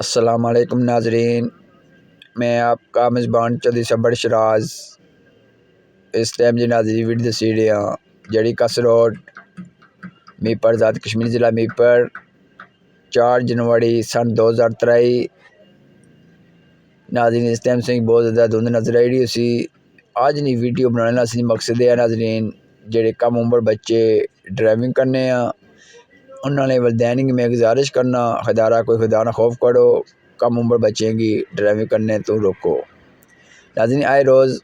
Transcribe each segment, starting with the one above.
अस्सलाम वालेकुम नाजरीन, मैं आपका मेज़बान चौधरी सबर शराज। इस टाइम जी नाजरी वीडियो दसी रहा जड़ी कस रोड मीपर आज़ाद कश्मीर ज़िला मीपर 4 जनवरी सन 2023। नाजरीन इस टाइम से बहुत ज़्यादा धुंध नजर आई रही उसी अज नहीं वीडियो बनाने का असली मकसद है नाजरीन जेडे कम उम्र बच्चे ड्राइविंग करने उन्होंने वलदैन की मैं गुजारिश करना खुदारा कोई खुदा ना खौफ करो, कम उम्र बच्चे की ड्राइविंग करने तो रोको। नाज़रीन आए रोज़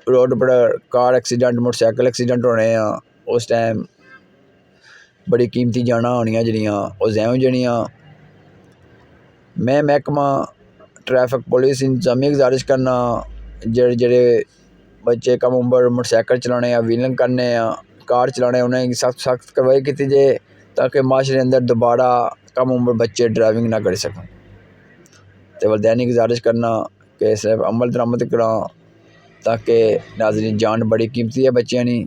रोड पर कार एक्सीडेंट मोटरसाइकिल एक्सीडेंट होने उस टाइम बड़ी कीमती जाना होनिया जड़ियाँ वो ज़ैं हो जानियाँ। मैं महकमा ट्रैफिक पुलिस इंतजामी गुजारिश करना जेड़े जेड़े बच्चे कम उम्र मोटरसाइकिल चलाने या व्हीलिंग करने कार चलाने उन्हें सख्त सख्त कार्रवाई की जाए ताकि माशरे अंदर दोबारा कम उम्र बच्चे ड्राइविंग ना कर सकन। तो वलदैन गुजारिश करना कि इस अमल दरामद करा ताकि नाज़रीन जान बड़ी कीमती है बच्चों की।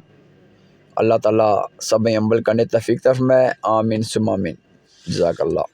अल्लाह ताला सब अमल करने तौफीक फरमाए। आमीन सुम्मा आमीन। जज़ाकल्लाह।